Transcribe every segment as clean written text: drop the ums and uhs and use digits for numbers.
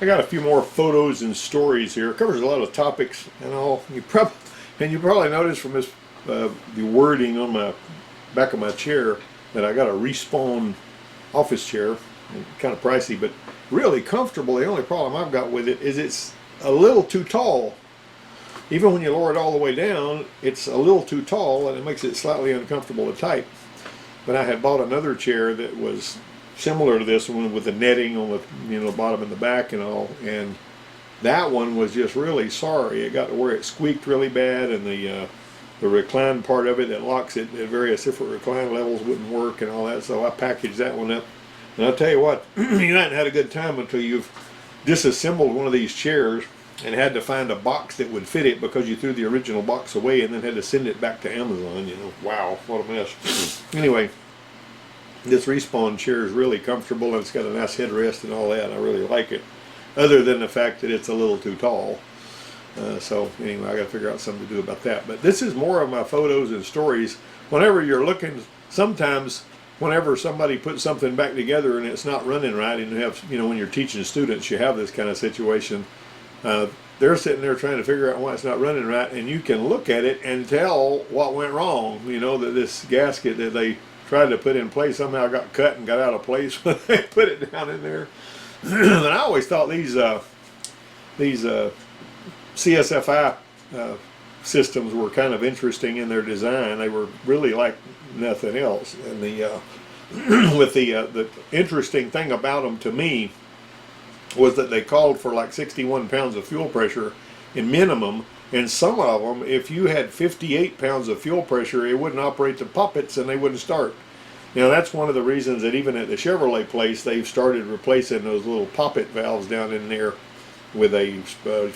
I got a few more photos and stories here. It covers a lot of topics and all. You probably noticed from this the wording on my back of my chair that I got a Respawn office chair. Kind of pricey, but really comfortable. The only problem I've got with it is it's a little too tall. Even when you lower it all the way down, it's a little too tall, and it makes it slightly uncomfortable to type. But I had bought another chair that was similar to this one with the netting on the bottom and the back and all, and that one was just really sorry. It got to where it squeaked really bad, and the recline part of it that locks it at various different recline levels wouldn't work and all that. So I packaged that one up. And I'll tell you what, you haven't had a good time until you've disassembled one of these chairs and had to find a box that would fit it because you threw the original box away and then had to send it back to Amazon. Wow, what a mess. Anyway, this Respawn chair is really comfortable, and it's got a nice headrest and all that. I really like it, other than the fact that it's a little too tall. So anyway, I got to figure out something to do about that. But this is more of my photos and stories. Whenever you're looking, sometimes whenever somebody puts something back together and it's not running right, and you have, when you're teaching students, you have this kind of situation. They're sitting there trying to figure out why it's not running right, and you can look at it and tell what went wrong. That this gasket that they tried to put in place somehow got cut and got out of place when they put it down in there. And I always thought these CSFI systems were kind of interesting in their design. They were really like nothing else. And the interesting thing about them to me was that they called for like 61 pounds of fuel pressure in minimum, and some of them, if you had 58 pounds of fuel pressure, it wouldn't operate the poppets and they wouldn't start. That's one of the reasons that even at the Chevrolet place, they've started replacing those little poppet valves down in there with a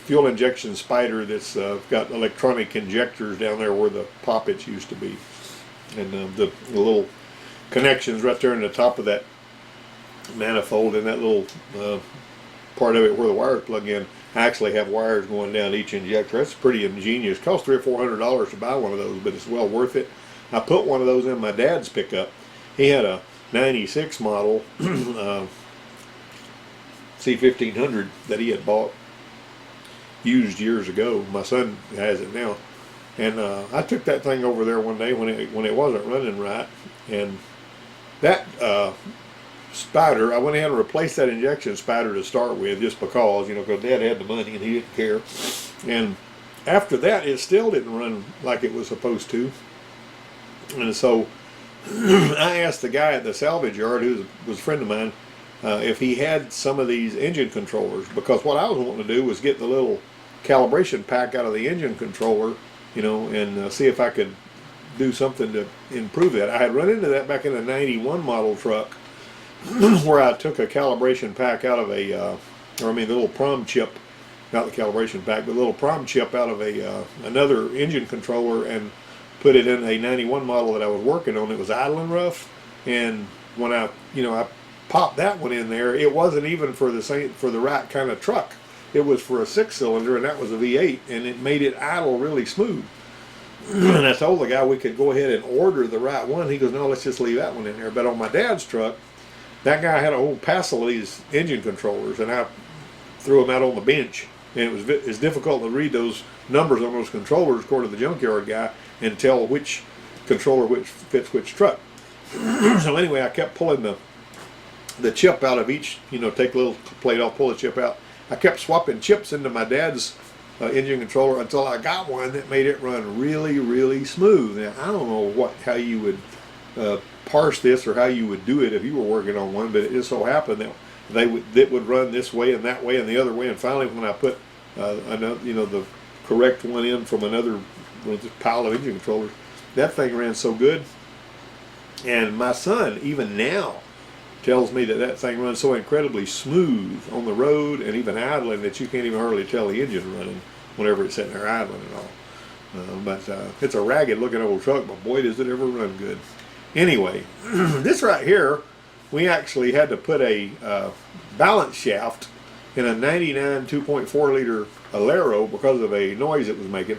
fuel injection spider that's got electronic injectors down there where the poppets used to be. And the little connections right there in the top of that manifold and that little part of it where the wires plug in, I actually have wires going down each injector. That's pretty ingenious. It costs $300 or $400 to buy one of those, but it's well worth it. I put one of those in my dad's pickup. He had a 96 model C1500 that he had bought used years ago. My son has it now. And I took that thing over there one day when it wasn't running right, and that spider, I went ahead and replaced that injection spider to start with, just because, because Dad had the money and he didn't care. And after that, it still didn't run like it was supposed to. And so I asked the guy at the salvage yard, who was a friend of mine, if he had some of these engine controllers, because what I was wanting to do was get the little calibration pack out of the engine controller, and see if I could do something to improve that. I had run into that back in a 91 model truck where I took a calibration pack out of the little prom chip, not the calibration pack, but the little prom chip out of another engine controller and put it in a 91 model that I was working on. It was idling rough, and when I popped that one in there, it wasn't even for the right kind of truck. It was for a 6-cylinder, and that was a V8, and it made it idle really smooth. And I told the guy we could go ahead and order the right one. He goes, no, let's just leave that one in there. But on my dad's truck, that guy had a whole passel of these engine controllers, and I threw them out on the bench. And it's difficult to read those numbers on those controllers, according to the junkyard guy, and tell which controller fits which truck. So anyway, I kept pulling the chip out of each, take a little plate off, pull the chip out. I kept swapping chips into my dad's engine controller until I got one that made it run really, really smooth. Now, I don't know how you would parse this or how you would do it if you were working on one, but it just so happened that it would run this way and that way and the other way. And finally, when I put the correct one in from another pile of engine controllers, that thing ran so good. And my son, even now, tells me that thing runs so incredibly smooth on the road and even idling that you can't even hardly tell the engine running whenever it's sitting there idling and all. But it's a ragged looking old truck, but boy does it ever run good. Anyway, this right here, we actually had to put a balance shaft in a 99 2.4 liter Alero because of a noise it was making.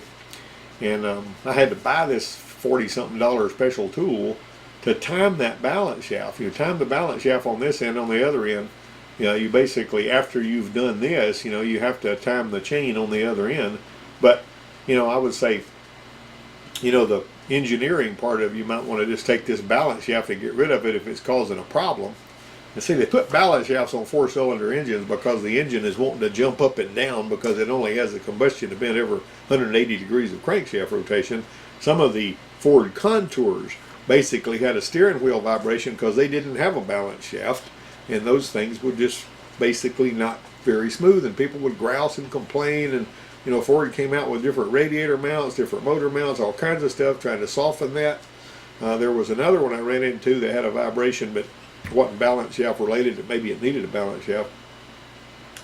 And I had to buy this $40-something special tool to time that balance shaft. You time the balance shaft on this end, on the other end, You know, you basically, after you've done this, you know, you have to time the chain on the other end. But, you know, I would say, you know, the engineering part of you might want to just take this balance shaft and get rid of it if it's causing a problem. And see, they put balance shafts on 4-cylinder engines because the engine is wanting to jump up and down because it only has a combustion event every 180 degrees of crankshaft rotation. Some of the Ford Contours basically had a steering wheel vibration because they didn't have a balance shaft, and those things were just basically not very smooth, and people would grouse and complain. And you know, Ford came out with different radiator mounts, different motor mounts, all kinds of stuff trying to soften that. There was another one I ran into that had a vibration but wasn't balance shaft related, maybe it needed a balance shaft,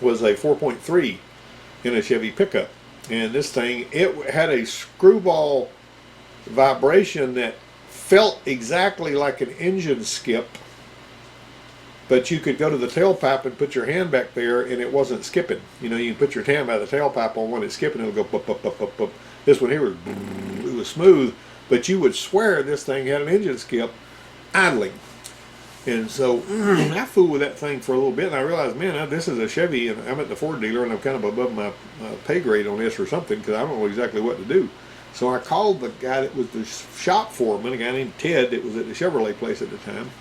was a 4.3 in a Chevy pickup. And this thing, it had a screwball vibration that felt exactly like an engine skip, but you could go to the tailpipe and put your hand back there and it wasn't skipping. You know, you can put your hand by the tailpipe on one, it's skipping, it'll go bup, bup, bup, bup, bup. This one here was, it was smooth, but you would swear this thing had an engine skip idling. And so I fooled with that thing for a little bit, and I realized, man, this is a Chevy, and I'm at the Ford dealer, and I'm kind of above my pay grade on this or something, because I don't know exactly what to do. So I called the guy that was the shop foreman, a guy named Ted that was at the Chevrolet place at the time,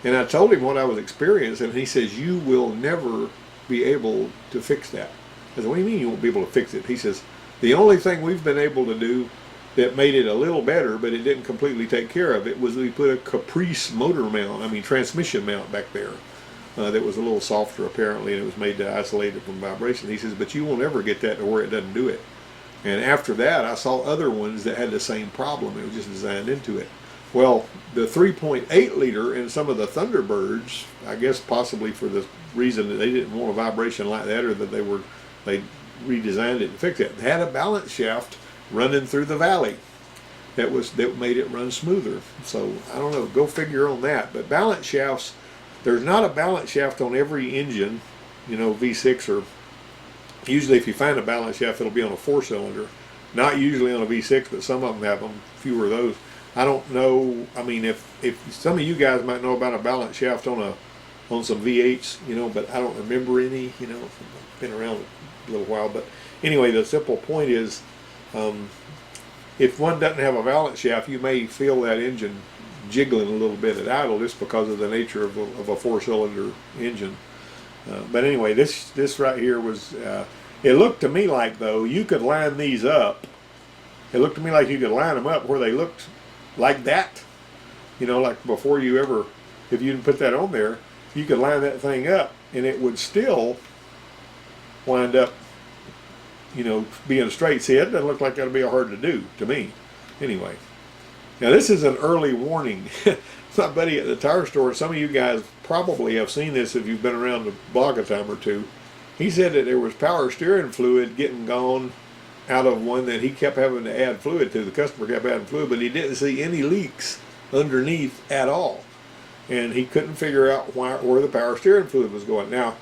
and I told him what I was experiencing, and he says, you will never be able to fix that. I said, what do you mean you won't be able to fix it? He says, the only thing we've been able to do that made it a little better, but it didn't completely take care of it, was we put a Caprice motor mount, transmission mount back there that was a little softer apparently, and it was made to isolate it from vibration. He says, but you won't ever get that to where it doesn't do it. And after that, I saw other ones that had the same problem. It was just designed into it. Well, the 3.8 liter in some of the Thunderbirds, I guess possibly for the reason that they didn't want a vibration like that, or that they redesigned it to fix it, had a balance shaft running through the valley that made it run smoother. So I don't know, go figure on that. But balance shafts, there's not a balance shaft on every engine, you know, V6, or usually if you find a balance shaft it'll be on a 4-cylinder, not usually on a V6, but some of them have them, fewer of those. I don't know, I mean, if some of you guys might know about a balance shaft on some V8s, you know, but I don't remember any, you know, I've been around a little while. But anyway, the simple point is, if one doesn't have a balance shaft, you may feel that engine jiggling a little bit at idle just because of the nature of a 4-cylinder engine. But anyway, this right here was, it looked to me like, though, you could line these up. It looked to me like you could line them up where they looked like that. You know, like before you ever, if you didn't put that on there, you could line that thing up and it would still wind up, you know, being straight. See, it doesn't look like that'll be hard to do to me. Anyway, now this is an early warning. My buddy at the tire store, some of you guys probably have seen this if you've been around the block a time or two. He said that there was power steering fluid getting gone out of one that he kept having to add fluid to. The customer kept adding fluid, but he didn't see any leaks underneath at all. And he couldn't figure out where the power steering fluid was going. Now,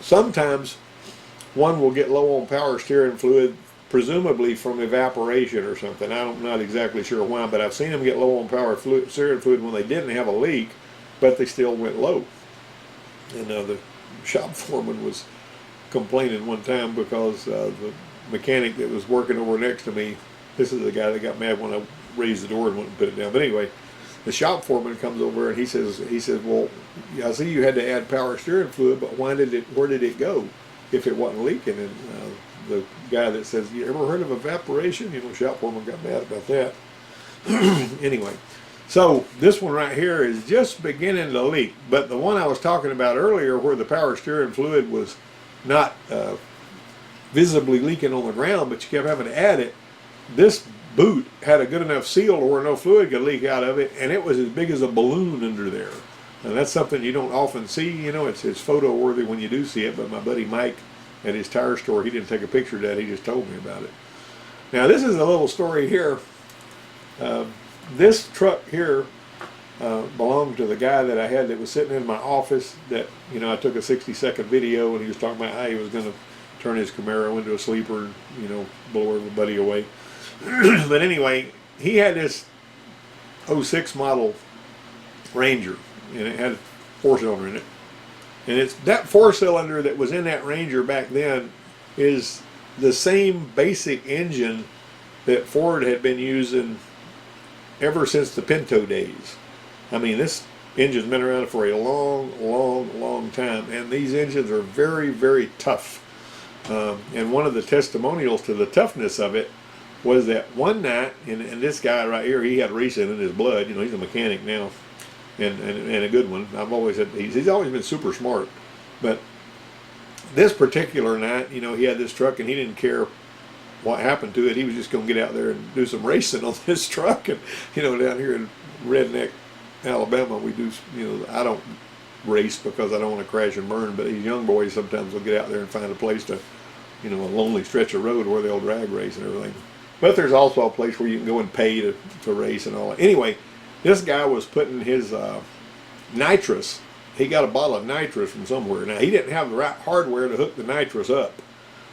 sometimes one will get low on power steering fluid, presumably from evaporation or something. I'm not exactly sure why, but I've seen them get low on steering fluid when they didn't have a leak, but they still went low. And the shop foreman was complaining one time because the mechanic that was working over next to me, this is the guy that got mad when I raised the door and went and put it down. But anyway, the shop foreman comes over and he says, well, I see you had to add power steering fluid, but where did it go if it wasn't leaking? And the guy that says, you ever heard of evaporation? You know, shop foreman got mad about that. Anyway, so this one right here is just beginning to leak. But the one I was talking about earlier, where the power steering fluid was not visibly leaking on the ground, but you kept having to add it, this boot had a good enough seal where no fluid could leak out of it, and it was as big as a balloon under there. And that's something you don't often see. You know, it's photo worthy when you do see it. But my buddy Mike at his tire store, he didn't take a picture of that, he just told me about it. Now this is a little story here. This truck here belonged to the guy that I had that was sitting in my office that, you know, I took a 60-second video and he was talking about how he was going to turn his Camaro into a sleeper and, you know, blow everybody away. But anyway, he had this 06 model Ranger, and it had a 4-cylinder in it. And it's that 4-cylinder that was in that Ranger back then is the same basic engine that Ford had been using ever since the Pinto days. I mean, this engine's been around for a long time, and these engines are very, very tough. And one of the testimonials to the toughness of it was that one night, and this guy right here, he had racing in his blood. You know, he's a mechanic now, and a good one. I've always said he's always been super smart, but this particular night, you know, he had this truck, and he didn't care what happened to it. He was just going to get out there and do some racing on this truck. And you know, down here in redneck Alabama, we do, you know, I don't race because I don't want to crash and burn, but these young boys sometimes will get out there and find a place to, you know, a lonely stretch of road where they'll drag race and everything. But there's also a place where you can go and pay to race and all that. Anyway, this guy was putting his nitrous. He got a bottle of nitrous from somewhere. Now, he didn't have the right hardware to hook the nitrous up,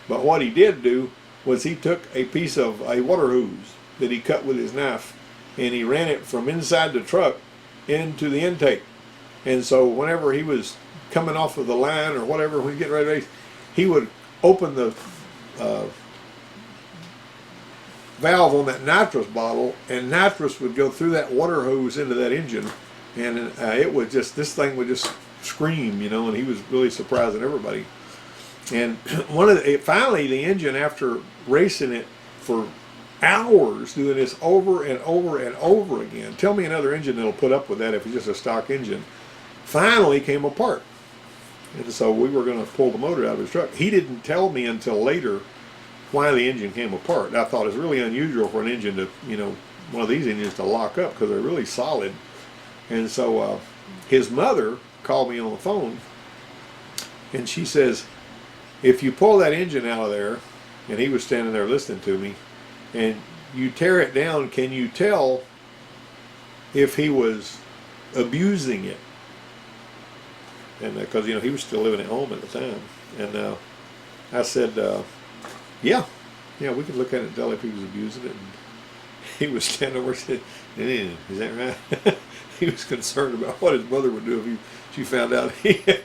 but what he did do was he took a piece of a water hose that he cut with his knife, and he ran it from inside the truck into the intake. And so whenever he was coming off of the line or whatever, when he get ready to race, he would open the valve on that nitrous bottle, and nitrous would go through that water hose into that engine, and it would just, this thing would just scream, you know, and he was really surprising everybody. And finally the engine, after racing it for hours, doing this over and over and over again, tell me another engine that'll put up with that if it's just a stock engine, finally came apart. And so we were going to pull the motor out of his truck. He didn't tell me until later why the engine came apart. I thought it was really unusual for an engine to, you know, one of these engines to lock up because they're really solid. And so his mother called me on the phone, and she says, if you pull that engine out of there, and he was standing there listening to me, and you tear it down, can you tell if he was abusing it? And because, you know, he was still living at home at the time. And I said, yeah, we could look at it and tell if he was abusing it. And he was standing over and said, is that right? He was concerned about what his mother would do if she found out he had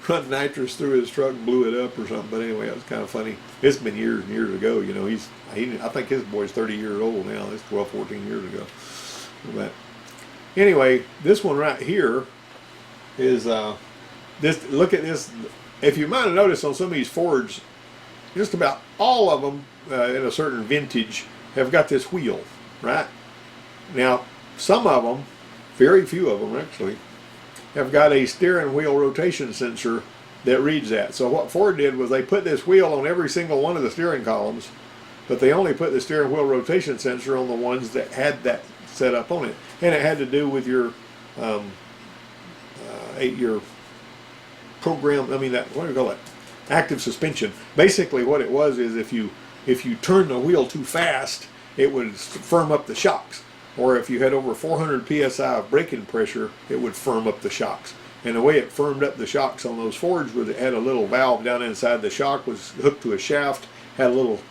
run nitrous through his truck and blew it up or something. But anyway, it was kind of funny. It's been years and years ago. You know, I think his boy's 30 years old now. It's 12, 14 years ago. But anyway, this one right here is this. Look at this. If you might have noticed on some of these Fords, just about all of them in a certain vintage have got this wheel, right? Now, some of them, very few of them actually, have got a steering wheel rotation sensor that reads that. So what Ford did was they put this wheel on every single one of the steering columns, but they only put the steering wheel rotation sensor on the ones that had that set up on it. And it had to do with your program, what do you call it? Active suspension. Basically what it was is if you turn the wheel too fast, it would firm up the shocks. Or if you had over 400 psi of braking pressure, it would firm up the shocks. And the way it firmed up the shocks on those Fords was it had a little valve down inside the shock, was hooked to a shaft, had a little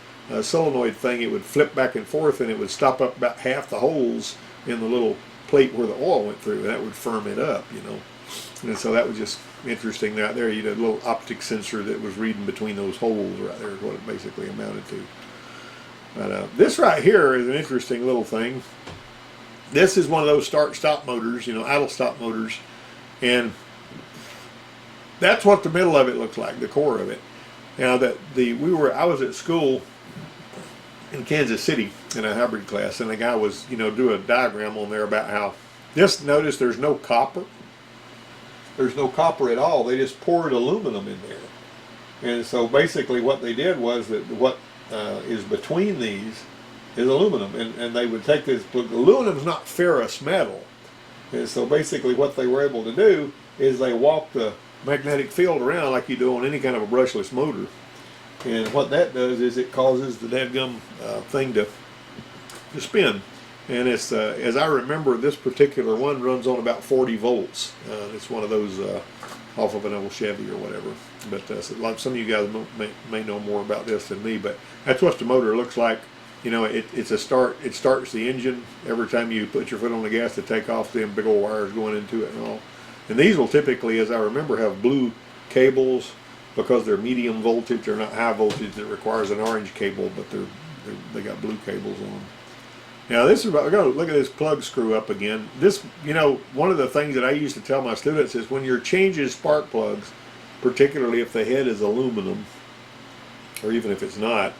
solenoid thing. It would flip back and forth, and it would stop up about half the holes in the little plate where the oil went through, and that would firm it up, you know. And so that was just interesting right there. You had a little optic sensor that was reading between those holes right there is what it basically amounted to. But this right here is an interesting little thing. This is one of those start-stop motors, you know, idle-stop motors, and that's what the middle of it looks like, the core of it. Now I was at school in Kansas City in a hybrid class, and the guy was, you know, do a diagram on there about how notice there's no copper. There's no copper at all. They just poured aluminum in there. And so basically what they did was that what is between these is aluminum, and they would take this. Aluminum is not ferrous metal, and so basically what they were able to do is they walk the magnetic field around like you do on any kind of a brushless motor, and what that does is it causes the dadgum thing to spin. And it's as I remember, this particular one runs on about 40 volts. It's one of those off of an old Chevy or whatever. But like some of you guys may know more about this than me, but that's what the motor looks like. You know, it's a start. It starts the engine every time you put your foot on the gas to take off. Them big old wires going into it and all. And these will typically, as I remember, have blue cables because they're medium voltage. They're not high voltage that requires an orange cable, but they got blue cables on them. Now this is about, I gotta look at this plug screw up again. This, you know, one of the things that I used to tell my students is when you're changing spark plugs, particularly if the head is aluminum, or even if it's not,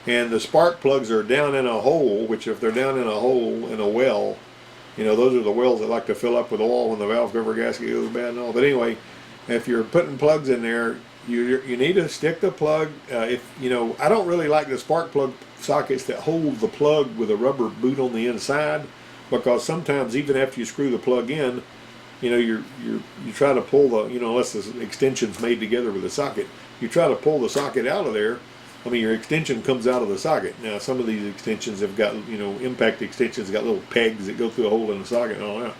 and the spark plugs are down in a hole, which if they're down in a hole in a well, you know, those are the wells that like to fill up with oil when the valve cover gasket goes bad and all. But anyway, if you're putting plugs in there, you need to stick the plug. If you know, I don't really like the spark plug sockets that hold the plug with a rubber boot on the inside, because sometimes even after you screw the plug in, you know, you try to pull the, you know, unless the extension's made together with the socket, you try to pull the socket out of there. I mean, your extension comes out of the socket. Now, some of these extensions have got, you know, impact extensions got little pegs that go through a hole in the socket and all that.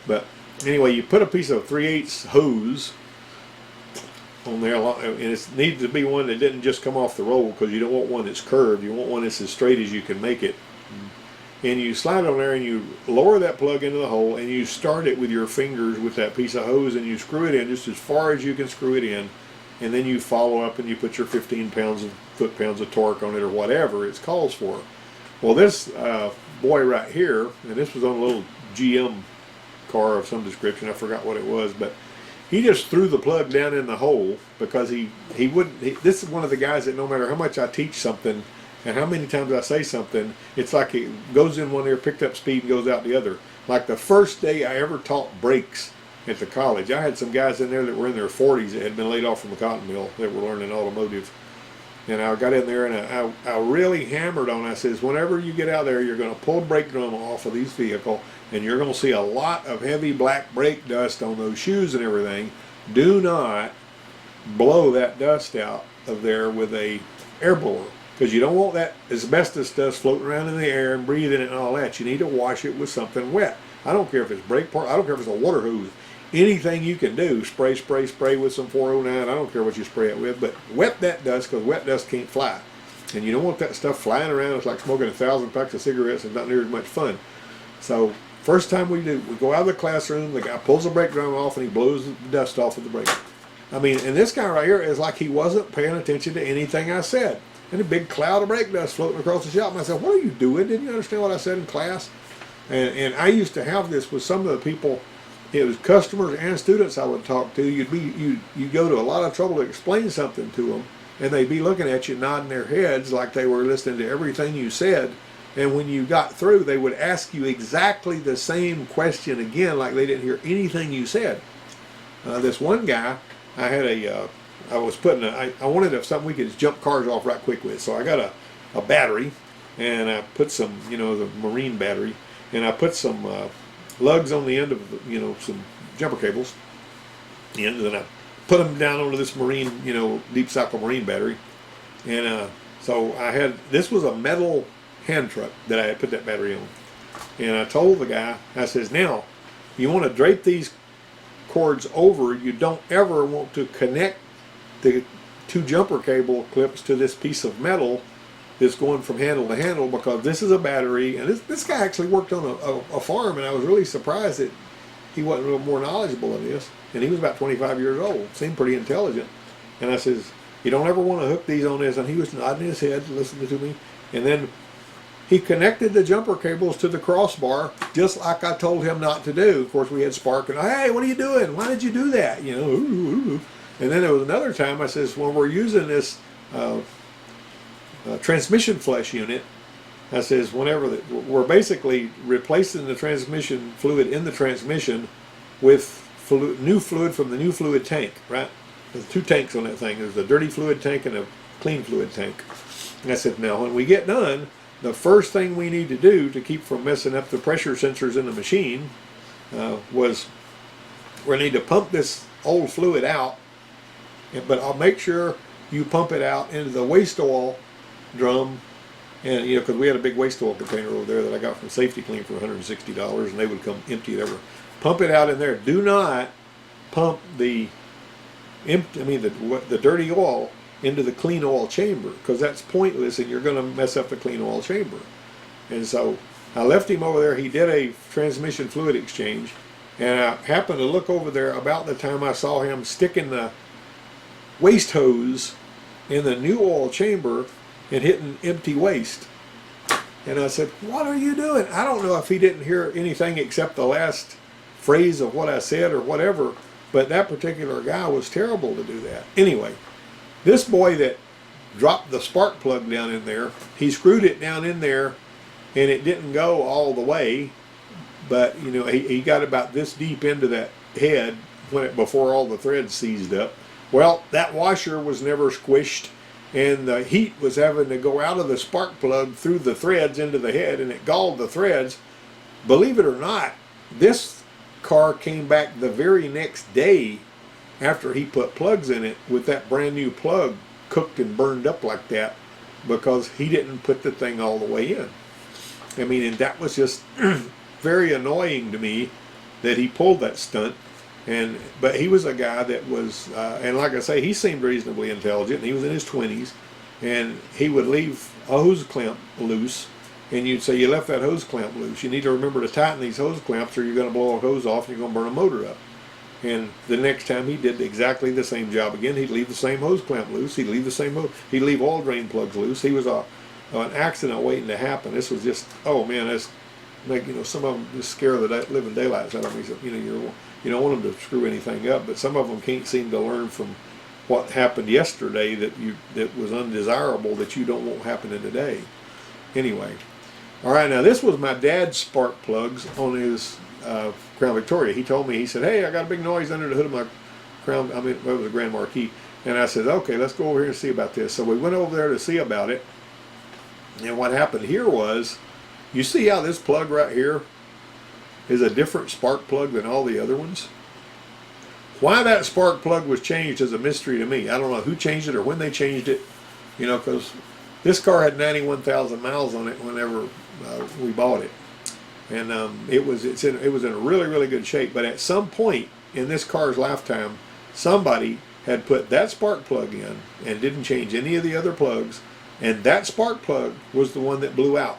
But anyway, you put a piece of 3/8 hose on there, and it needs to be one that didn't just come off the roll, because you don't want one that's curved. You want one that's as straight as you can make it. And you slide it on there and you lower that plug into the hole, and you start it with your fingers with that piece of hose, and you screw it in just as far as you can screw it in, and then you follow up and you put your 15 foot-pounds of torque on it, or whatever it calls for. Well, this boy right here, and this was on a little GM car of some description, I forgot what it was, but he just threw the plug down in the hole because he wouldn't. This is one of the guys that no matter how much I teach something and how many times I say something, it's like it goes in one ear, picked up speed, and goes out the other. Like the first day I ever taught brakes at the college, I had some guys in there that were in their 40s that had been laid off from the cotton mill that were learning automotive. And I got in there and I really hammered on it. I says, whenever you get out there, you're going to pull the brake drum off of these vehicles, and you're going to see a lot of heavy black brake dust on those shoes and everything. Do not blow that dust out of there with a air blower, because you don't want that asbestos dust floating around in the air and breathing it and all that. You need to wash it with something wet. I don't care if it's brake part. I don't care if it's a water hose. Anything you can do, spray with some 409. I don't care what you spray it with, but wet that dust, because wet dust can't fly. And you don't want that stuff flying around. It's like smoking 1,000 packs of cigarettes and not near as much fun. So first time we go out of the classroom, the guy pulls the brake drum off and he blows the dust off of the brake. I mean, and this guy right here is like he wasn't paying attention to anything I said. And a big cloud of brake dust floating across the shop. And I said, what are you doing? Didn't you understand what I said in class? And I used to have this with some of the people. It was customers and students I would talk to. You'd go to a lot of trouble to explain something to them, and they'd be looking at you, nodding their heads like they were listening to everything you said. And when you got through, they would ask you exactly the same question again, like they didn't hear anything you said. This one guy, I wanted something we could jump cars off right quick with. So I got a battery, and I put some, you know, the marine battery, and I put some lugs on the end of, you know, some jumper cables, and then I put them down onto this marine, you know, deep cycle marine battery. And so this was a metal hand truck that I had put that battery on. And I told the guy, I says, now, you want to drape these cords over. You don't ever want to connect the 2 jumper cable clips to this piece of metal that's going from handle to handle, because this is a battery. And this guy actually worked on a farm, and I was really surprised that he wasn't a little more knowledgeable of this. And he was about 25 years old, seemed pretty intelligent. And I says, you don't ever want to hook these on this. And he was nodding his head, listening to me. And then he connected the jumper cables to the crossbar, just like I told him not to do. Of course, we had spark, and hey, what are you doing? Why did you do that? You know. And then there was another time I says, when we're using this transmission flush unit, I says, we're basically replacing the transmission fluid in the transmission with new fluid from the new fluid tank, right? There's 2 tanks on that thing. There's a dirty fluid tank and a clean fluid tank. And I said, now when we get done, the first thing we need to do to keep from messing up the pressure sensors in the machine was we need to pump this old fluid out, but I'll make sure you pump it out into the waste oil drum. And you know, because we had a big waste oil container over there that I got from Safety Clean for $160, and they would come empty it over. Pump it out in there. Do not pump the dirty oil into the clean oil chamber, because that's pointless, and you're going to mess up the clean oil chamber. And so I left him over there. He did a transmission fluid exchange, And I happened to look over there about the time I saw him sticking the waste hose in the new oil chamber and hitting empty waste. And I said, what are you doing? I don't know if he didn't hear anything except the last phrase of what I said or whatever, but that particular guy was terrible to do that. Anyway, this boy that dropped the spark plug down in there, he screwed it down in there and it didn't go all the way, but you know, he got about this deep into that head before all the threads seized up. Well, that washer was never squished, and the heat was having to go out of the spark plug through the threads into the head, and it galled the threads. Believe it or not, this car came back the very next day after he put plugs in it with that brand new plug cooked and burned up like that because he didn't put the thing all the way in. I mean, and that was just very annoying to me that he pulled that stunt. But he was a guy that was, and like I say, he seemed reasonably intelligent. He was in his 20s, and he would leave a hose clamp loose, and you'd say, you left that hose clamp loose. You need to remember to tighten these hose clamps or you're going to blow a hose off and you're going to burn a motor up. And the next time he did exactly the same job again. He'd leave the same hose clamp loose. He'd leave the same he'd leave oil drain plugs loose. He was an accident waiting to happen. This was just, oh man, that's like, you know, some of them just scare the living daylights out of me. So, you know, you don't want them to screw anything up, but some of them can't seem to learn from what happened yesterday that was undesirable that you don't want happening today. Anyway, all right, now this was my dad's spark plugs on his Crown Victoria. He told me, he said, hey, I got a big noise under the hood of my Crown, I mean, it was a Grand Marquis. And I said, okay, let's go over here and see about this. So we went over there to see about it. And what happened here was, you see how this plug right here is a different spark plug than all the other ones? Why that spark plug was changed is a mystery to me. I don't know who changed it or when they changed it, you know, because this car had 91,000 miles on it whenever we bought it. And it was in a really, really good shape. But at some point in this car's lifetime, somebody had put that spark plug in and didn't change any of the other plugs, and that spark plug was the one that blew out.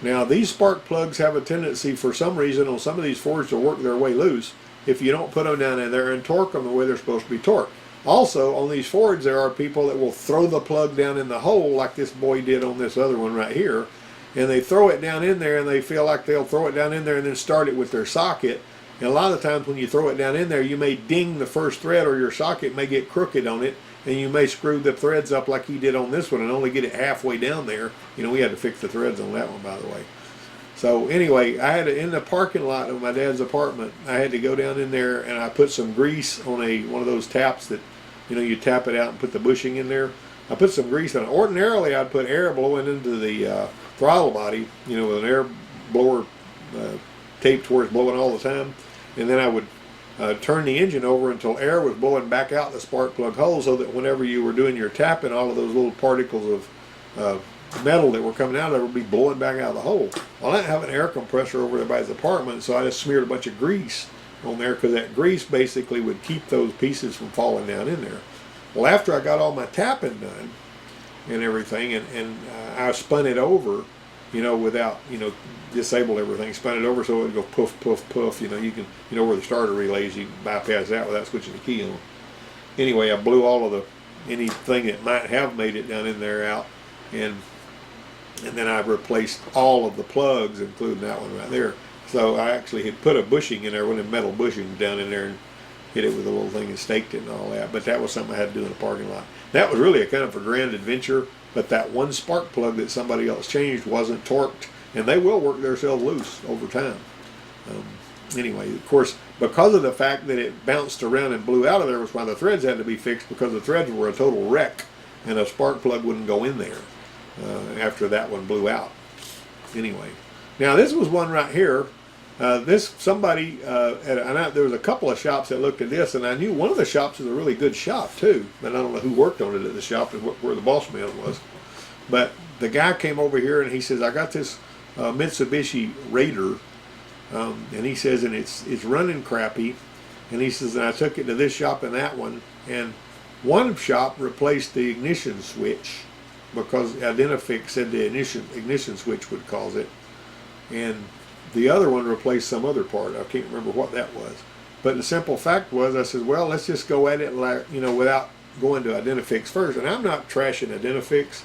Now, these spark plugs have a tendency, for some reason, on some of these Fords to work their way loose if you don't put them down in there and torque them the way they're supposed to be torqued. Also, on these Fords, there are people that will throw the plug down in the hole like this boy did on this other one right here, and they throw it down in there and they feel like they'll throw it down in there and then start it with their socket. And a lot of times when you throw it down in there, you may ding the first thread, or your socket may get crooked on it, and you may screw the threads up like he did on this one and only get it halfway down there. You know, we had to fix the threads on that one, by the way. So anyway, I had to, in the parking lot of my dad's apartment, I had to go down in there and I put some grease on one of those taps that, you know, you tap it out and put the bushing in there. I put some grease on it. Ordinarily, I'd put air blowing into the throttle body, you know, with an air blower taped where it's blowing all the time. And then I would turn the engine over until air was blowing back out the spark plug hole, so that whenever you were doing your tapping, all of those little particles of metal that were coming out of it would be blowing back out of the hole. Well, I didn't have an air compressor over there by his apartment, so I just smeared a bunch of grease on there, because that grease basically would keep those pieces from falling down in there. Well, after I got all my tapping done and everything, and I spun it over, you know, without, you know, disabled everything, spun it over so it would go poof, poof, poof. You know, you can, you know, where the starter relays, you can bypass that without switching the key on. Anyway, I blew all of anything that might have made it down in there out, and then I replaced all of the plugs, including that one right there. So I actually had put a bushing in there, one of them metal bushings down in there, and hit it with a little thing and staked it and all that. But that was something I had to do in the parking lot. That was really a kind of a grand adventure, but that one spark plug that somebody else changed wasn't torqued, and they will work themselves loose over time. Anyway, of course, because of the fact that it bounced around and blew out of there was why the threads had to be fixed, because the threads were a total wreck, and a spark plug wouldn't go in there after that one blew out. Anyway, now this was one right here. There was a couple of shops that looked at this, and I knew one of the shops was a really good shop too, but I don't know who worked on it at the shop and where the boss man was. But the guy came over here and he says, I got this Mitsubishi Radiator, and he says, and it's running crappy, and he says, and I took it to this shop and that one, and one shop replaced the ignition switch because Identifix said the ignition switch would cause it, and the other one replaced some other part. I can't remember what that was. But the simple fact was, I said, well, let's just go at it like, without going to Identifix first. And I'm not trashing Identifix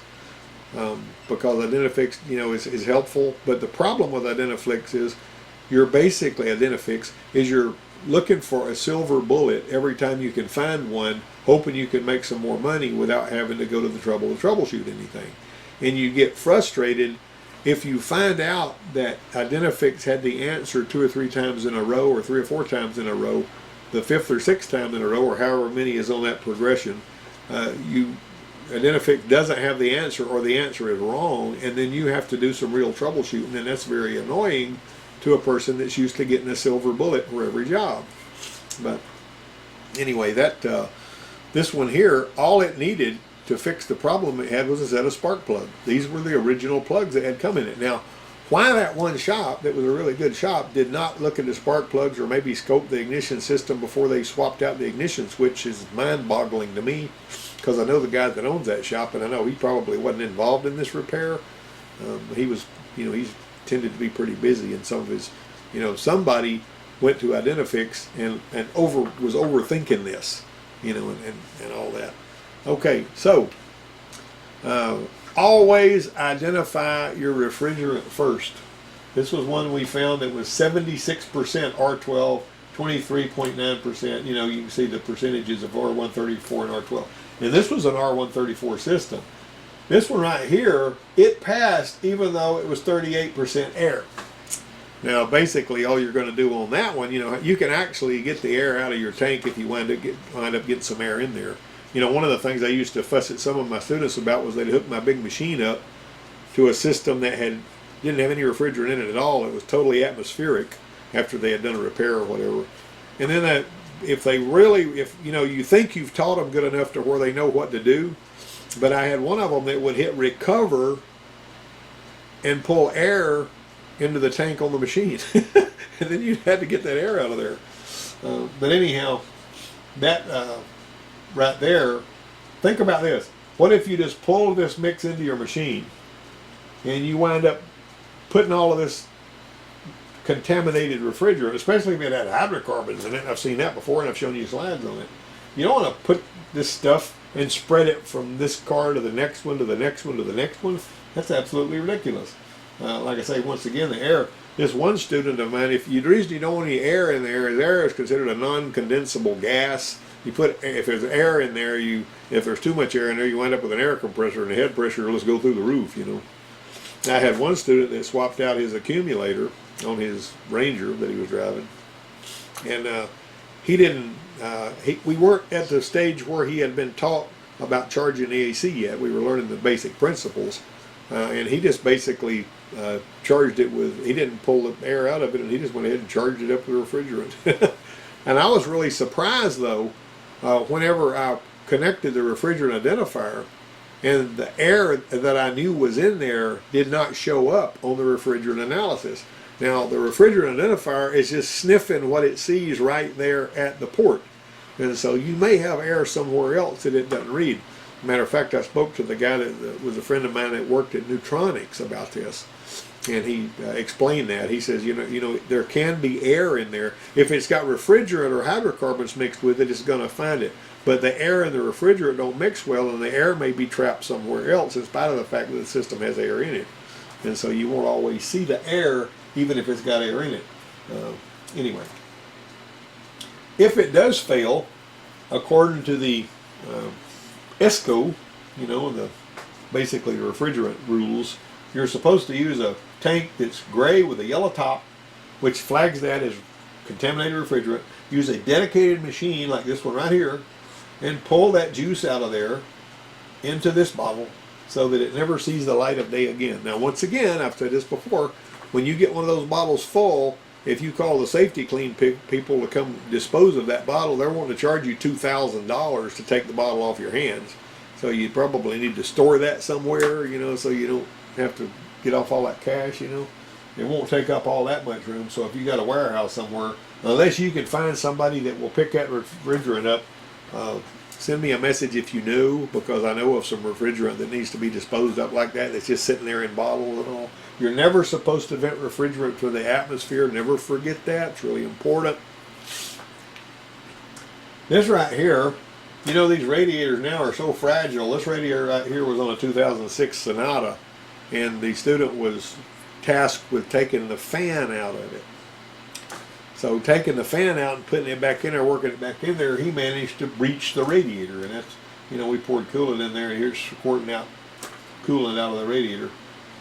because Identifix, is helpful. But the problem with Identifix is you're looking for a silver bullet every time you can find one, hoping you can make some more money without having to go to the trouble to troubleshoot anything. And you get frustrated if you find out that Identifix had the answer 2 or 3 times in a row, or 3 or 4 times in a row, the 5th or 6th time in a row, or however many is on that progression, Identifix doesn't have the answer, or the answer is wrong, and then you have to do some real troubleshooting, and that's very annoying to a person that's used to getting a silver bullet for every job. But anyway, this one here, all it needed to fix the problem it had was a set of spark plugs. These were the original plugs that had come in it. Now, why that one shop, that was a really good shop, did not look at the spark plugs or maybe scope the ignition system before they swapped out the ignition switch is mind-boggling to me, because I know the guy that owns that shop, and I know he probably wasn't involved in this repair. He was, he's tended to be pretty busy, and some of his, somebody went to Identifix and was overthinking this, and all that. Okay, so always identify your refrigerant first. This was one we found that was 76% R12, 23.9%. You can see the percentages of R134 and R12. And this was an R134 system. This one right here, it passed even though it was 38% air. Now, basically, all you're going to do on that one, you can actually get the air out of your tank if you wind up getting some air in there. One of the things I used to fuss at some of my students about was they'd hook my big machine up to a system that didn't have any refrigerant in it at all. It was totally atmospheric after they had done a repair or whatever. And then if you think you've taught them good enough to where they know what to do, but I had one of them that would hit recover and pull air into the tank on the machine. And then you had to get that air out of there. But anyhow, that right there, think about this. What if you just pull this mix into your machine and you wind up putting all of this contaminated refrigerant, especially if it had hydrocarbons in it. I've seen that before, and I've shown you slides on it. You don't want to put this stuff and spread it from this car to the next one, to the next one, to the next one. That's absolutely ridiculous. Like I say, once again, the air. This one student of mine, the reason you don't want any air in there is air is considered a non-condensable gas. If there's air in there, if there's too much air in there, you wind up with an air compressor, and the head pressure will just go through the roof. I had one student that swapped out his accumulator on his Ranger that he was driving, and he didn't. We weren't at the stage where he had been taught about charging the AC yet. We were learning the basic principles, and he just basically charged it with. He didn't pull the air out of it, and he just went ahead and charged it up with refrigerant. And I was really surprised though, whenever I connected the refrigerant identifier, and the air that I knew was in there did not show up on the refrigerant analysis. Now, the refrigerant identifier is just sniffing what it sees right there at the port. And so you may have air somewhere else that it doesn't read. Matter of fact, I spoke to the guy that was a friend of mine that worked at Neutronics about this. And he explained that. He says, there can be air in there. If it's got refrigerant or hydrocarbons mixed with it, it's going to find it. But the air and the refrigerant don't mix well, and the air may be trapped somewhere else in spite of the fact that the system has air in it. And so you won't always see the air, even if it's got air in it. Anyway, if it does fail, according to the ESCO, basically the refrigerant rules, you're supposed to use a tank that's gray with a yellow top, which flags that as contaminated refrigerant. Use a dedicated machine like this one right here, and pull that juice out of there into this bottle so that it never sees the light of day again. Now, once again, I've said this before, when you get one of those bottles full, if you call the safety clean people to come dispose of that bottle, they're wanting to charge you $2,000 to take the bottle off your hands. So you probably need to store that somewhere, so you don't have to get off all that cash, It won't take up all that much room. So if you got a warehouse somewhere, unless you can find somebody that will pick that refrigerant up, send me a message if you know, because I know of some refrigerant that needs to be disposed of like that, that's just sitting there in bottles and all. You're never supposed to vent refrigerant to the atmosphere. Never forget that. It's really important. This right here, you know, these radiators now are so fragile. This radiator right here was on a 2006 Sonata, and the student was tasked with taking the fan out of it. So taking the fan out and putting it back in there, working it back in there, he managed to breach the radiator. And that's, you know, we poured coolant in there, and here's squirting out coolant out of the radiator.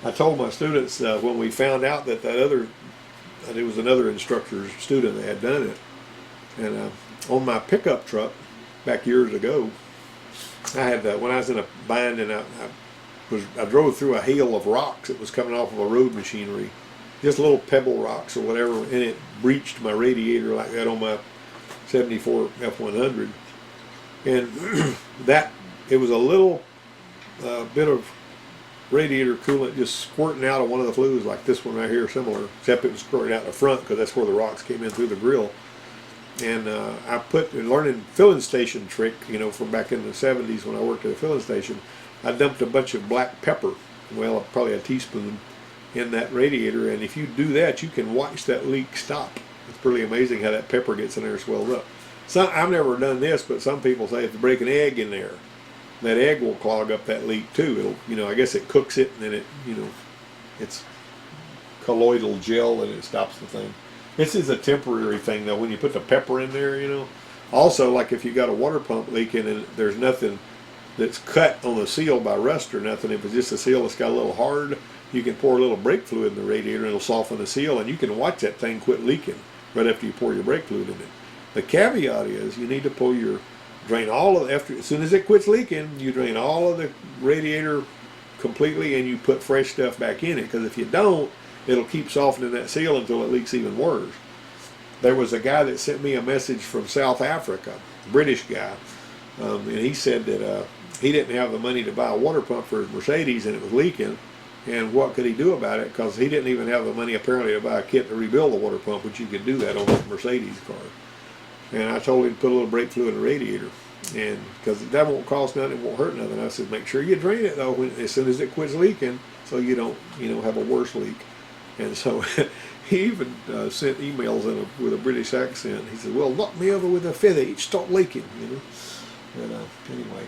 I told my students when we found out that it was another instructor's student that had done it. And on my pickup truck, back years ago, I had when I was in a bind, and I drove through a hail of rocks that was coming off of a road machinery, just little pebble rocks or whatever, and it breached my radiator like that on my 74 F100. And it was a little bit of radiator coolant just squirting out of one of the flues, like this one right here, similar, except it was squirting out the front because that's where the rocks came in through the grill. And I learning filling station trick, you know, from back in the 70s when I worked at a filling station. I dumped a bunch of black pepper, well, probably a teaspoon, in that radiator, and if you do that, you can watch that leak stop. It's pretty amazing how that pepper gets in there and swells up. I've never done this, but some people say if you break an egg in there, that egg will clog up that leak too. It'll, you know, I guess it cooks it, and then it, you know, it's colloidal gel and it stops the thing. This is a temporary thing though. When you put the pepper in there, you know. Also, like if you got a water pump leaking and there's nothing that's cut on the seal by rust or nothing, if it's just a seal that's got a little hard, you can pour a little brake fluid in the radiator and it'll soften the seal, and you can watch that thing quit leaking right after you pour your brake fluid in it. The caveat is you need to drain all of as soon as it quits leaking, you drain all of the radiator completely and you put fresh stuff back in it, because if you don't, it'll keep softening that seal until it leaks even worse. There was a guy that sent me a message from South Africa, British guy, and he said that he didn't have the money to buy a water pump for his Mercedes and it was leaking, and what could he do about it, because he didn't even have the money apparently to buy a kit to rebuild the water pump, which you could do that on a Mercedes car. And I told him to put a little brake fluid in the radiator, and because that won't cost nothing, it won't hurt nothing. I said make sure you drain it though as soon as it quits leaking, so you don't, you know, have a worse leak. And so he even sent emails with a British accent. He said, well, knock me over with a feather, it stopped leaking, you know. But anyway,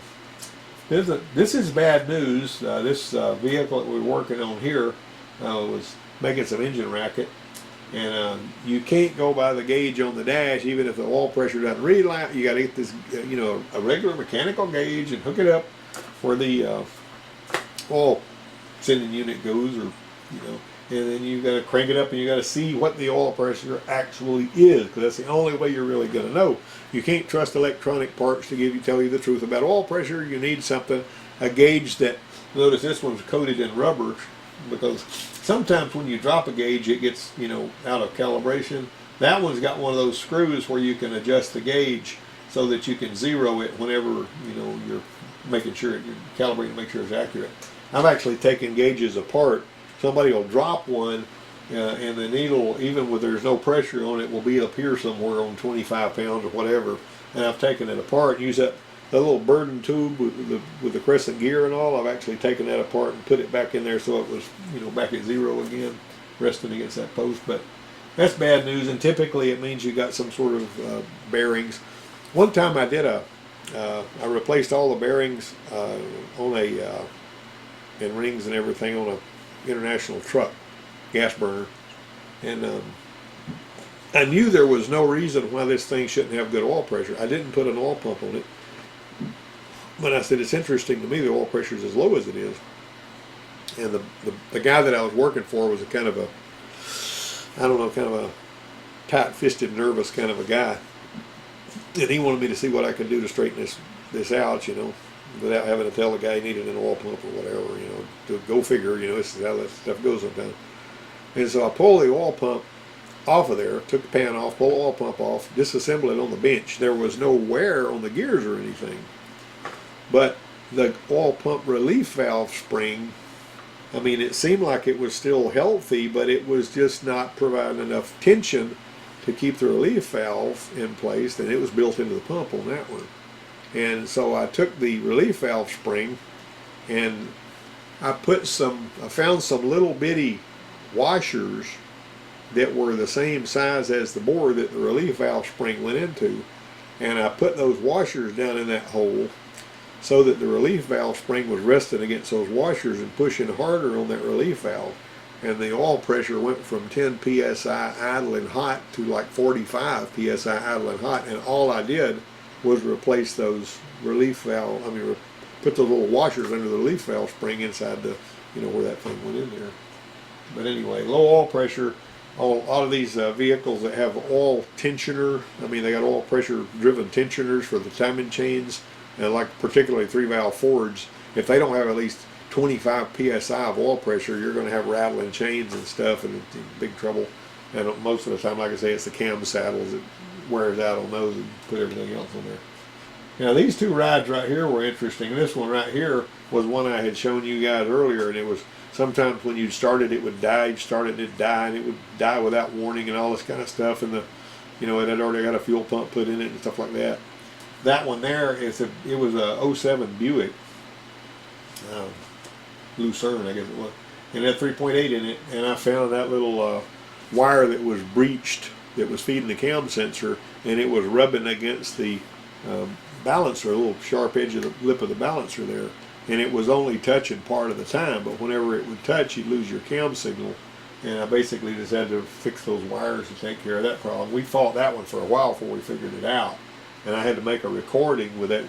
this is bad news. This vehicle that we're working on here was making some engine racket. And you can't go by the gauge on the dash, even if the oil pressure doesn't read like. You got to get this, you know, a regular mechanical gauge and hook it up where the oil sending unit goes, or you know, and then you got to crank it up and you got to see what the oil pressure actually is, because that's the only way you're really going to know. You can't trust electronic parts to tell you the truth about oil pressure. You need a gauge that. Notice this one's coated in rubber, because sometimes when you drop a gauge, it gets, you know, out of calibration. That one's got one of those screws where you can adjust the gauge so that you can zero it whenever, you know, you're making sure you're calibrating to make sure it's accurate. I've actually taken gauges apart. Somebody will drop one, and the needle, even when there's no pressure on it, will be up here somewhere on 25 pounds or whatever. And I've taken it apart and used that little burden tube with the crescent gear and all. I've actually taken that apart and put it back in there so it was, you know, back at zero again, resting against that post. But that's bad news, and typically it means you got some sort of bearings. One time I did I replaced all the bearings on and rings and everything on a international truck, gas burner, and I knew there was no reason why this thing shouldn't have good oil pressure. I didn't put an oil pump on it. But I said, it's interesting to me the oil pressure is as low as it is. And the guy that I was working for was a kind of a tight-fisted, nervous kind of a guy. And he wanted me to see what I could do to straighten this out, you know, without having to tell the guy he needed an oil pump or whatever, you know, to go figure, you know, this is how that stuff goes sometimes. And so I pulled the oil pump off of there, took the pan off, pulled the oil pump off, disassembled it on the bench. There was no wear on the gears or anything. But the oil pump relief valve spring, I mean, it seemed like it was still healthy, but it was just not providing enough tension to keep the relief valve in place, and it was built into the pump on that one. And so I took the relief valve spring and I found some little bitty washers that were the same size as the bore that the relief valve spring went into. And I put those washers down in that hole so that the relief valve spring was resting against those washers and pushing harder on that relief valve. And the oil pressure went from 10 psi idling hot to like 45 psi idling hot. And all I did was replace those relief valve, put those little washers under the relief valve spring inside the, where that thing went in there. But anyway, low oil pressure. A lot of these vehicles that have oil tensioner, they got oil pressure driven tensioners for the timing chains, and like particularly 3-valve Fords, if they don't have at least 25 psi of oil pressure, you're going to have rattling chains and stuff, and it's in big trouble. And most of the time, like I say, it's the cam saddles that wears out on those and put everything else on there. Now these two rides right here were interesting. This one right here was one I had shown you guys earlier, and it was sometimes when you start it would die. You start it and it'd die, and it would die without warning and all this kind of stuff. And it had already got a fuel pump put in it and stuff like that. That one there it was a 07 Buick Lucerne, I guess it was, and it had 3.8 in it. And I found that little wire that was breached that was feeding the cam sensor, and it was rubbing against the balancer, a little sharp edge of the lip of the balancer there. And it was only touching part of the time, but whenever it would touch, you'd lose your cam signal. And I basically just had to fix those wires to take care of that problem. We fought that one for a while before we figured it out. And I had to make a recording with a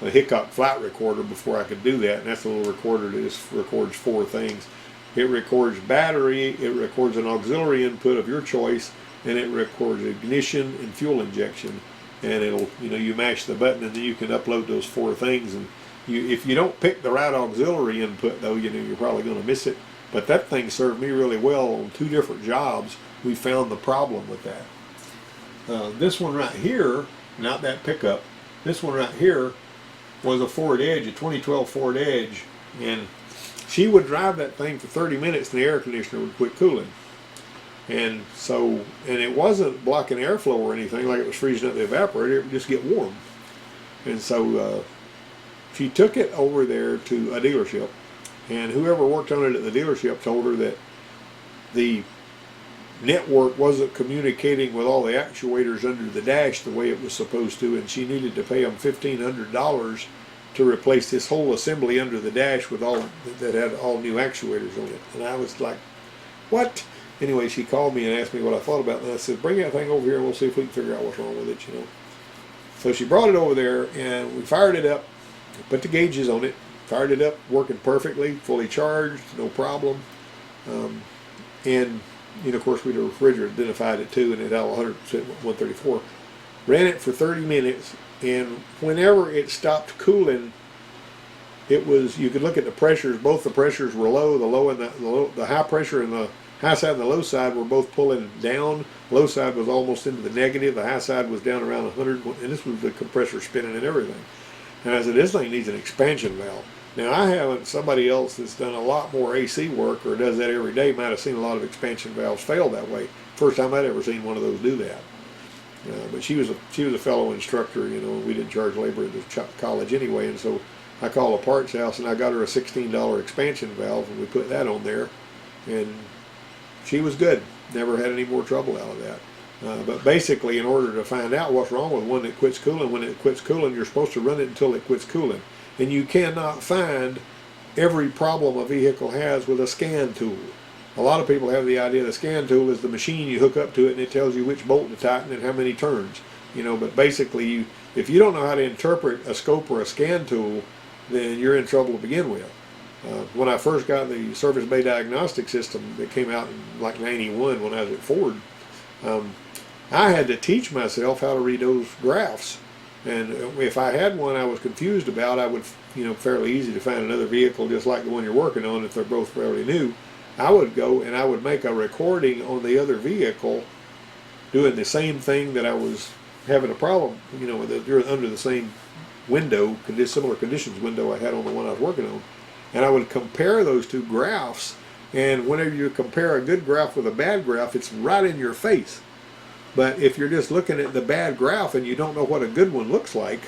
Hickok flat recorder before I could do that. And that's a little recorder that just records 4 things. It records battery, it records an auxiliary input of your choice, and it records ignition and fuel injection. And it'll, you mash the button and then you can upload those 4 things. And if you don't pick the right auxiliary input, though, you're probably going to miss it. But that thing served me really well on 2 different jobs. We found the problem with that. This one right here, not that pickup, this one right here was a Ford Edge, a 2012 Ford Edge. And she would drive that thing for 30 minutes and the air conditioner would quit cooling. And it wasn't blocking airflow or anything like it was freezing up the evaporator, it would just get warm. And so she took it over there to a dealership, and whoever worked on it at the dealership told her that the network wasn't communicating with all the actuators under the dash the way it was supposed to, and she needed to pay them $1,500 to replace this whole assembly under the dash with that had all new actuators on it. And I was like, what? Anyway, she called me and asked me what I thought about it, and I said, bring that thing over here and we'll see if we can figure out what's wrong with it, So she brought it over there, and we fired it up, put the gauges on it, fired it up, working perfectly, fully charged, no problem. And of course, we had a refrigerant identified it too, and it had 100% 134. Ran it for 30 minutes, and whenever it stopped cooling, you could look at the pressures. Both the pressures were low. The high pressure and the high side and the low side were both pulling down. Low side was almost into the negative. The high side was down around 100, and this was the compressor spinning and everything. And I said, this thing needs an expansion valve. Now, somebody else that's done a lot more AC work or does that every day might have seen a lot of expansion valves fail that way. First time I'd ever seen one of those do that. But she was a fellow instructor, we didn't charge labor at the college anyway, and so I called a parts house and I got her a $16 expansion valve, and we put that on there, and she was good. Never had any more trouble out of that. But basically, in order to find out what's wrong with one that quits cooling, when it quits cooling, you're supposed to run it until it quits cooling. And you cannot find every problem a vehicle has with a scan tool. A lot of people have the idea the scan tool is the machine you hook up to it and it tells you which bolt to tighten and how many turns. But basically, if you don't know how to interpret a scope or a scan tool, then you're in trouble to begin with. When I first got the Surface Bay Diagnostic system that came out in like 91 when I was at Ford, I had to teach myself how to read those graphs. And if I had one I was confused about, I would, fairly easy to find another vehicle just like the one you're working on if they're both fairly new. I would go and I would make a recording on the other vehicle doing the same thing that I was having a problem, under the same window, similar conditions window I had on the one I was working on. And I would compare those 2 graphs, and whenever you compare a good graph with a bad graph, it's right in your face. But if you're just looking at the bad graph and you don't know what a good one looks like,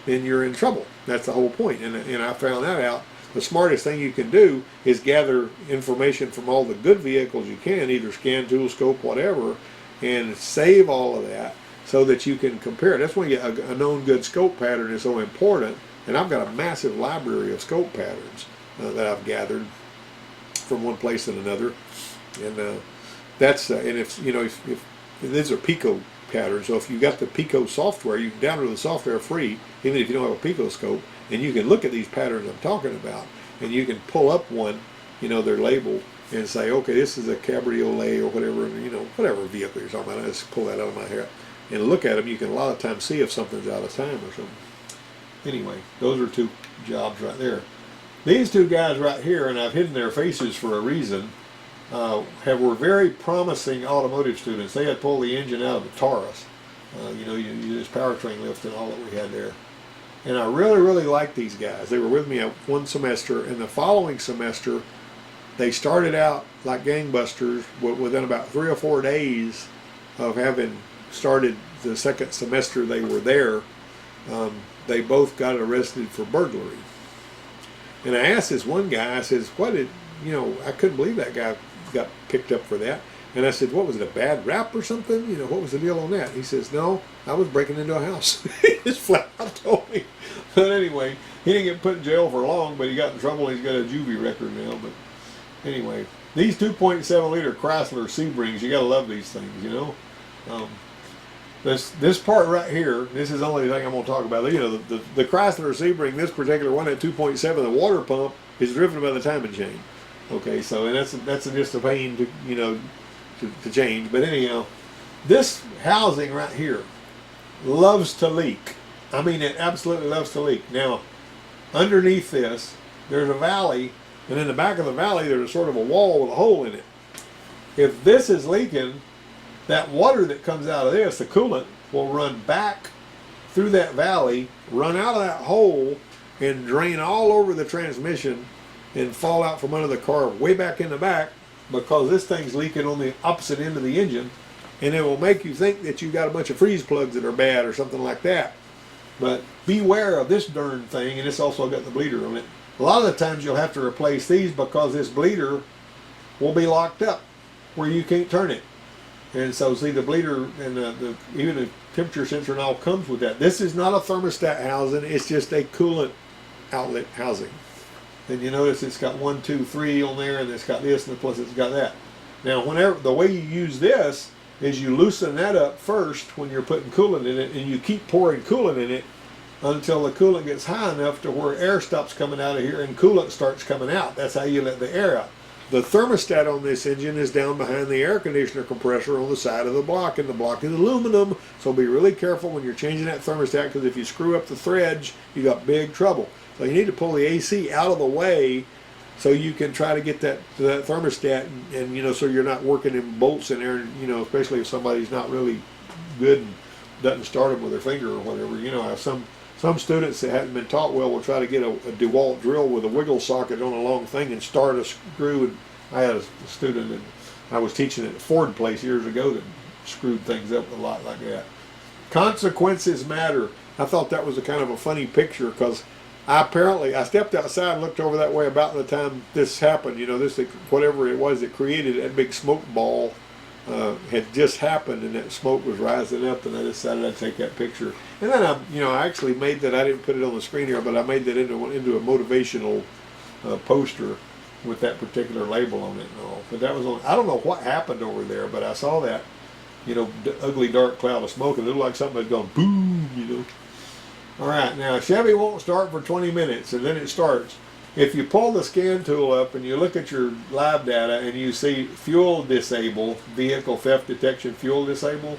then you're in trouble. That's the whole point. And I found that out the smartest thing you can do is gather information from all the good vehicles you can, either scan, tool, scope, whatever, and save all of that so that you can compare. That's why a known good scope pattern is so important. And I've got a massive library of scope patterns that I've gathered from one place and another. And that's and if you know if these are Pico patterns, so if you got the Pico software, you can download the software free, even if you don't have a Pico scope, and you can look at these patterns I'm talking about, and you can pull up one, you know, their label, and say, okay, this is a cabriolet or whatever, you know, whatever vehicle you're talking about. I just pull that out of my hair and look at them. You can a lot of times see if something's out of time or something. Anyway, those are two jobs right there. These two guys right here, and I've hidden their faces for a reason, were very promising automotive students. They had pulled the engine out of the Taurus. You know, you use powertrain lift and all that we had there. And I really, really liked these guys. They were with me one semester, and the following semester, they started out like gangbusters. Within about 3 or 4 days of having started the second semester they were there, they both got arrested for burglary. And I asked this one guy, I says, I couldn't believe that guy got picked up for that. And I said, what was it, a bad rap or something? You know, what was the deal on that? He says, no, I was breaking into a house. He just flat out told me. But anyway, he didn't get put in jail for long, but he got in trouble. He's got a juvie record now. But anyway, these 2.7 liter Chrysler Sebrings, you got to love these things, you know. This part right here, this is the only thing I'm going to talk about. You know, the Chrysler Sebring, this particular one at 2.7, the water pump is driven by the timing chain. Okay, so and that's just a pain to, you know, to change. But anyhow, this housing right here loves to leak. I mean, it absolutely loves to leak. Now, underneath this, there's a valley, and in the back of the valley, there's a sort of a wall with a hole in it. If this is leaking, that water that comes out of this, the coolant, will run back through that valley, run out of that hole, and drain all over the transmission and fall out from under the car way back in the back, because this thing's leaking on the opposite end of the engine, and it will make you think that you got a bunch of freeze plugs that are bad or something like that. But beware of this darn thing, and it's also got the bleeder on it. A lot of the times you'll have to replace these because this bleeder will be locked up where you can't turn it. And so see, the bleeder and even the temperature sensor and all comes with that. This is not a thermostat housing, it's just a coolant outlet housing. And you notice it's got 1, 2, 3 on there, and it's got this, and plus it's got that. Now, the way you use this is you loosen that up first when you're putting coolant in it, and you keep pouring coolant in it until the coolant gets high enough to where air stops coming out of here and coolant starts coming out. That's how you let the air out. The thermostat on this engine is down behind the air conditioner compressor on the side of the block, and the block is aluminum, so be really careful when you're changing that thermostat, because if you screw up the threads, you got big trouble. So you need to pull the AC out of the way so you can try to get that thermostat, and you know, so you're not working in bolts in there, you know, especially if somebody's not really good and doesn't start them with their finger or whatever. You know, some students that haven't been taught well will try to get a DeWalt drill with a wiggle socket on a long thing and start a screw. And I had a student that I was teaching at Ford place years ago that screwed things up a lot like that. Consequences matter. I thought that was a kind of a funny picture, because I stepped outside and looked over that way about the time this happened. You know, this, whatever it was that created that big smoke ball had just happened, and that smoke was rising up, and I decided I'd take that picture. And then I actually made that, I didn't put it on the screen here, but I made that into a motivational poster with that particular label on it and all. But that was on, I don't know what happened over there, but I saw that, you know, ugly dark cloud of smoke, and it looked like something had gone boom, you know. All right, now Chevy won't start for 20 minutes, and then it starts. If you pull the scan tool up and you look at your live data and you see fuel disable, vehicle theft detection fuel disable,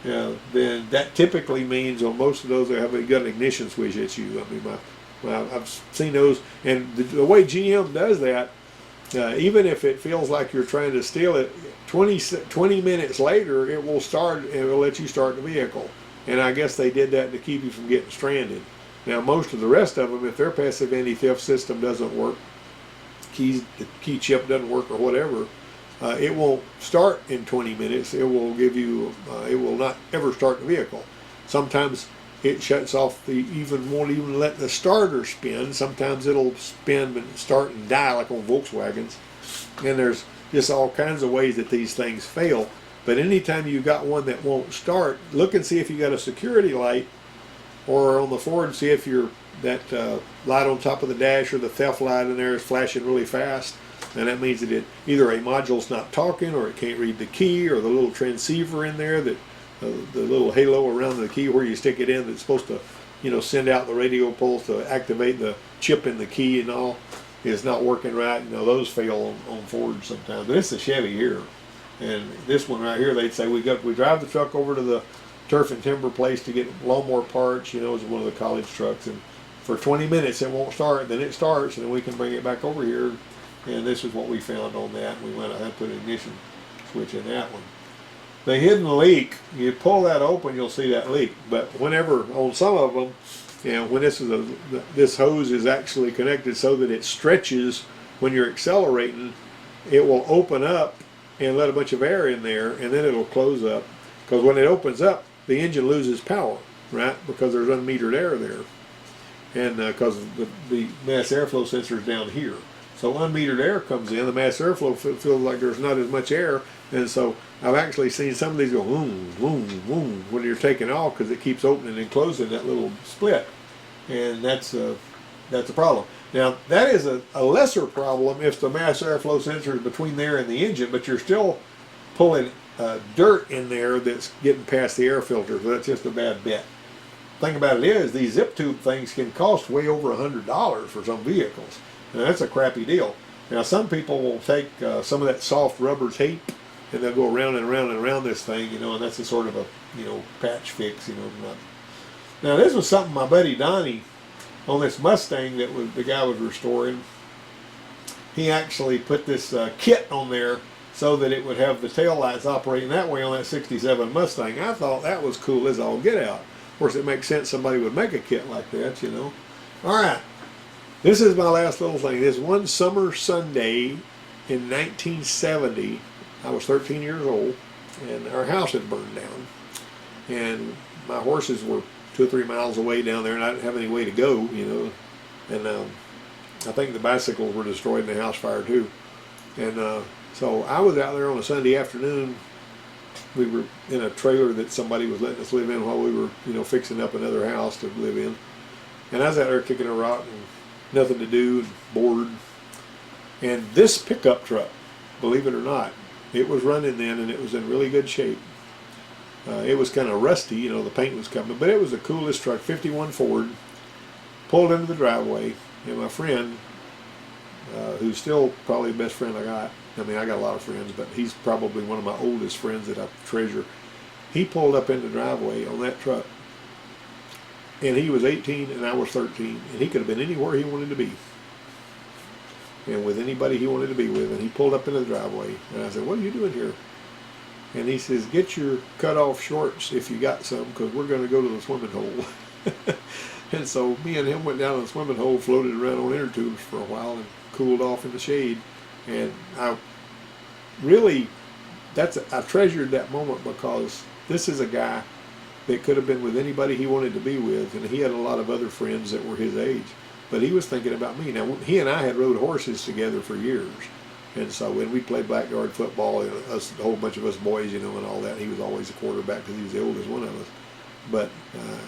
then that typically means on most of those they have got an ignition switch issue. I mean, I've seen those, and the way GM does that, even if it feels like you're trying to steal it, 20 minutes later it will start, and it will let you start the vehicle. And I guess they did that to keep you from getting stranded. Now, most of the rest of them, if their passive anti-theft system doesn't work, the key chip doesn't work or whatever, it won't start in 20 minutes. It will give you, it will not ever start the vehicle. Sometimes it shuts off won't even let the starter spin. Sometimes it'll spin and start and die like on Volkswagens. And there's just all kinds of ways that these things fail. But anytime you've got one that won't start, look and see if you got a security light, or on the Ford, see if that light on top of the dash or the theft light in there is flashing really fast. And that means that either a module's not talking, or it can't read the key, or the little transceiver in there, that the little halo around the key where you stick it in, that's supposed to, send out the radio pulse to activate the chip in the key and all, is not working right. Those fail on Ford sometimes. But it's a Chevy here, and this one right here, they'd say we drive the truck over to the turf and timber place to get lawnmower parts. It's one of the college trucks, and for 20 minutes it won't start. Then it starts, and then we can bring it back over here. And this is what we found on that. We went ahead and put an ignition switch in that one. The hidden leak, you pull that open, you'll see that leak. But whenever, on some of them, when this hose is actually connected so that it stretches when you're accelerating, it will open up and let a bunch of air in there, and then it'll close up. Because when it opens up, the engine loses power, right? Because there's unmetered air there. And because the mass airflow sensor is down here. So unmetered air comes in, the mass airflow feels like there's not as much air, and so I've actually seen some of these go boom, boom, boom when you're taking off, because it keeps opening and closing that little split, and that's a problem. Now that is a lesser problem if the mass airflow sensor is between there and the engine, but you're still pulling dirt in there that's getting past the air filter, so that's just a bad bet. Thing about it is, these zip tube things can cost way over $100 for some vehicles. Now that's a crappy deal. Now some people will take some of that soft rubber tape, and they'll go around and around and around this thing, and that's a sort of a patch fix, Now this was something my buddy Donnie on this Mustang that the guy was restoring. He actually put this kit on there so that it would have the tail lights operating that way on that '67 Mustang. I thought that was cool as all get out. Of course, it makes sense somebody would make a kit like that, All right. This is my last little thing. This one summer Sunday in 1970, I was 13 years old, and our house had burned down. And my horses were 2 or 3 miles away down there, and I didn't have any way to go, And I think the bicycles were destroyed in the house fire too. And so I was out there on a Sunday afternoon. We were in a trailer that somebody was letting us live in while we were, fixing up another house to live in. And I was out there kicking a rock and nothing to do and bored. And this pickup truck, believe it or not, it was running then, and it was in really good shape. It was kind of rusty, the paint was coming, but it was the coolest truck. 51 Ford, pulled into the driveway, and my friend, who's still probably the best friend I got, I got a lot of friends, but he's probably one of my oldest friends that I treasure. He pulled up in the driveway on that truck, and he was 18 and I was 13, and he could have been anywhere he wanted to be, and with anybody he wanted to be with. And he pulled up into the driveway, and I said, "What are you doing here?" And he says, "Get your cut-off shorts if you got some, because we're going to go to the swimming hole." And so me and him went down to the swimming hole, floated around on inner tubes for a while, and cooled off in the shade. And I treasured that moment, because this is a guy that could have been with anybody he wanted to be with, and he had a lot of other friends that were his age, but he was thinking about me. Now, he and I had rode horses together for years, and so when we played backyard football, a whole bunch of us boys, and all that, he was always a quarterback because he was the oldest one of us. But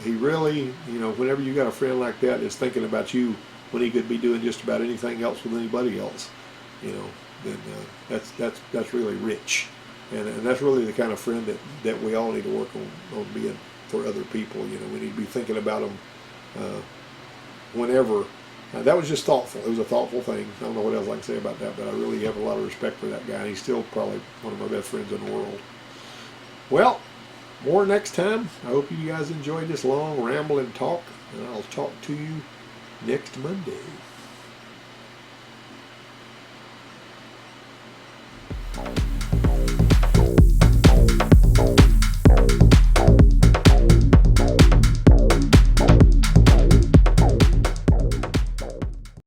he really, whenever you got a friend like that that's thinking about you when he could be doing just about anything else with anybody else, then that's really rich. And that's really the kind of friend that we all need to work on being for other people. We need to be thinking about them whenever. That was just thoughtful. It was a thoughtful thing. I don't know what else I can say about that, but I really have a lot of respect for that guy. And he's still probably one of my best friends in the world. Well, more next time. I hope you guys enjoyed this long rambling talk, and I'll talk to you next Monday.